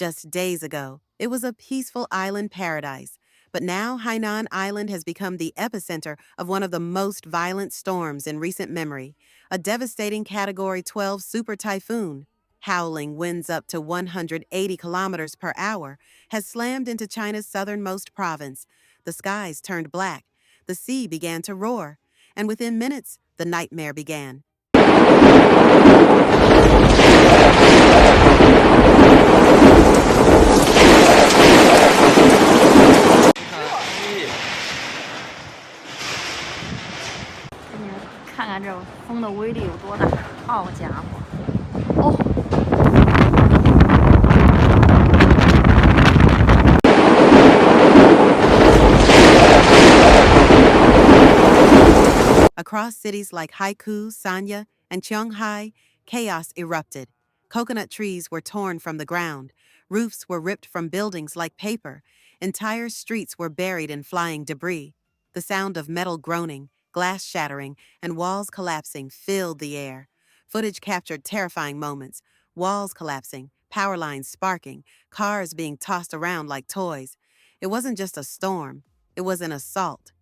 Just days ago, it was a peaceful island paradise. But now Hainan Island has become the epicenter of one of the most violent storms in recent memory, a devastating Category 12 super typhoon. Howling winds up to 180 kilometers per hour has slammed into China's southernmost province. The skies turned black, the sea began to roar, and within minutes, the nightmare began. 给你们看看这风的威力有多大！好家伙，哦！ Across cities like Haikou, Sanya, and Qionghai, chaos erupted. Coconut trees were torn from the ground. Roofs were ripped from buildings like paper. Entire streets were buried in flying debris. The sound of metal groaning, glass shattering, and walls collapsing filled the air. Footage captured terrifying moments: walls collapsing, power lines sparking, cars being tossed around like toys. It wasn't just a storm, it was an assault.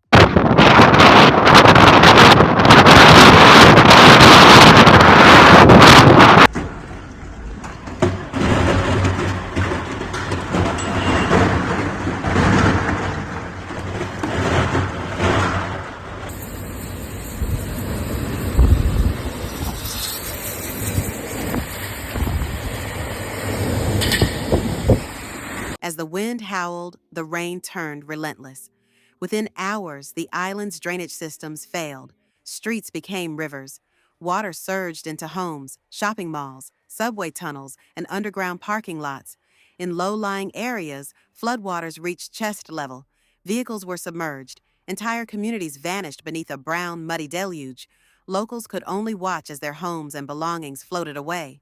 As the wind howled, the rain turned relentless. Within hours, the island's drainage systems failed. Streets became rivers. Water surged into homes, shopping malls, subway tunnels, and underground parking lots. In low-lying areas, floodwaters reached chest level. Vehicles were submerged. Entire communities vanished beneath a brown, muddy deluge. Locals could only watch as their homes and belongings floated away.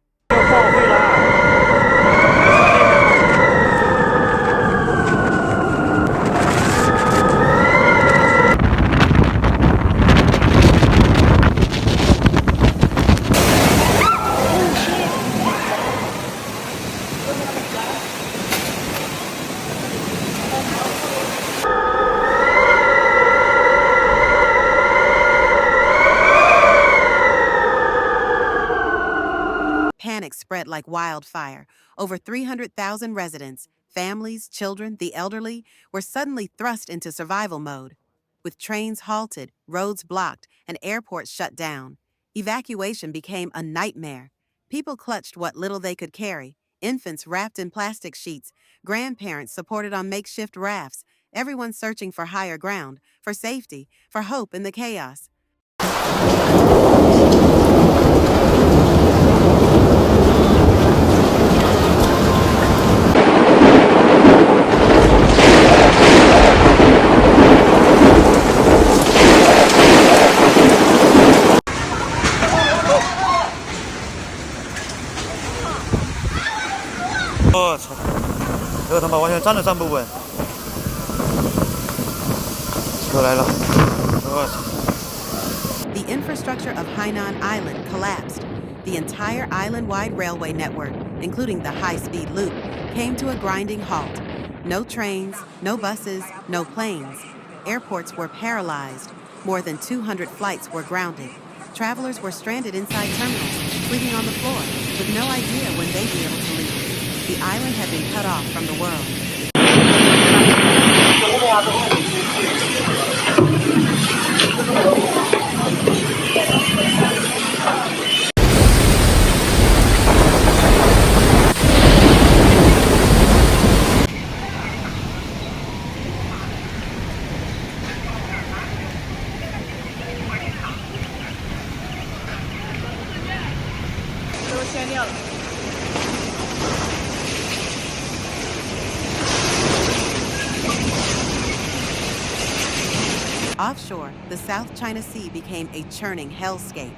'Panic spread like wildfire. Over 300,000 residents, families, children, the elderly, were suddenly thrust into survival mode. With trains halted, roads blocked, and airports shut down, evacuation became a nightmare. People clutched what little they could carry: infants wrapped in plastic sheets, grandparents supported on makeshift rafts, everyone searching for higher ground, for safety, for hope in the chaos.我操！这个他妈完全站都站不稳，车来了！我操！ The infrastructure of Hainan Island collapsed. The entire island-wide railway network, including the high-speed loop, came to a grinding halt. No trains, no buses, no planes. Airports were paralyzed. More than 200 flights were grounded. Travelers were stranded inside terminals, sleeping on the floor, with no idea when they'd be able to leave. The island had been cut off from the world. Offshore, the South China Sea became a churning hellscape.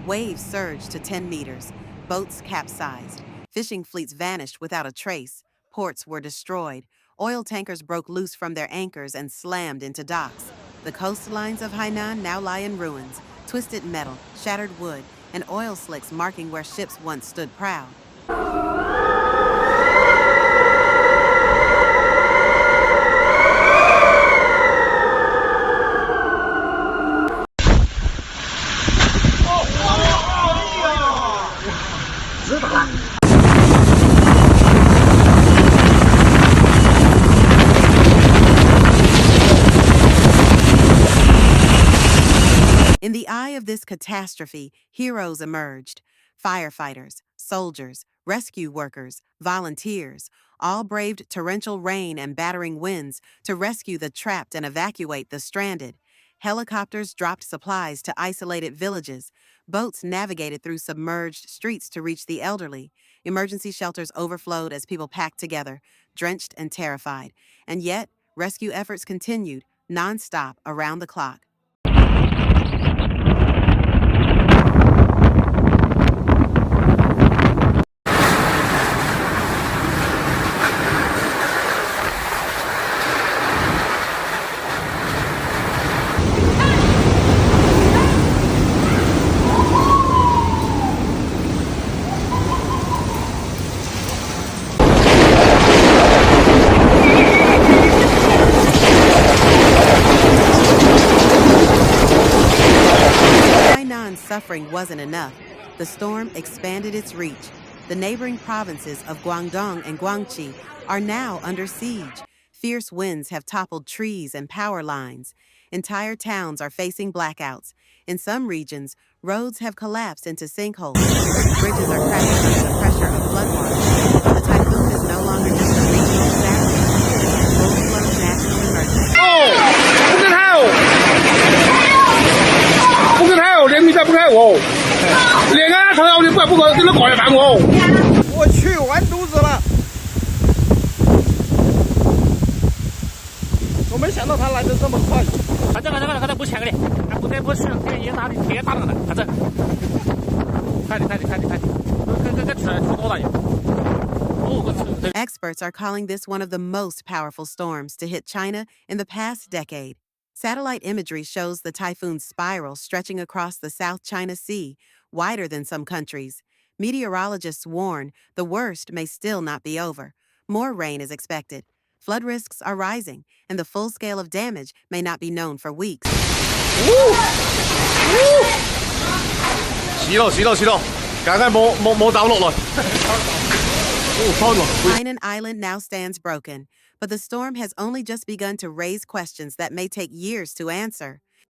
Waves surged to 10 meters. Boats capsized. Fishing fleets vanished without a trace. Ports were destroyed. Oil tankers broke loose from their anchors and slammed into docks. The coastlines of Hainan now lie in ruins: twisted metal, shattered wood, and oil slicks marking where ships once stood proud. In the eye of this catastrophe, heroes emerged. Firefighters, soldiers, rescue workers, volunteers, all braved torrential rain and battering winds to rescue the trapped and evacuate the stranded. Helicopters dropped supplies to isolated villages. Boats navigated through submerged streets to reach the elderly. Emergency shelters overflowed as people packed together, drenched and terrified. And yet, rescue efforts continued, nonstop, around the clock. Suffering wasn't enough. The storm expanded its reach. The neighboring provinces of Guangdong and Guangxi are now under siege. Fierce winds have toppled trees and power lines. Entire towns are facing blackouts. In some regions, roads have collapsed into sinkholes. Bridges are cracking under the pressure of floodwaters. The typhoon is no longer just a regional disaster. It's a full-blown national emergency. 不跟他哦，不跟他哦，连米再不开我，连个他要的不给他搞一饭我。我去，完犊子了！我没想到他来的这么快。反正不抢个脸，不得不去，也打的铁打了，反正。快点，出多大油？ Experts are calling this one of the most powerful storms to hit China in the past decade. Satellite imagery shows the typhoon's spiral stretching across the South China Sea, wider than some countries. Meteorologists warn the worst may still not be over. More rain is expected. Flood risks are rising, and the full scale of damage may not be known for weeks. 死咯，梗係冇走落來。 Hainan Island now stands broken, but the storm has only just begun to raise questions that may take years to answer.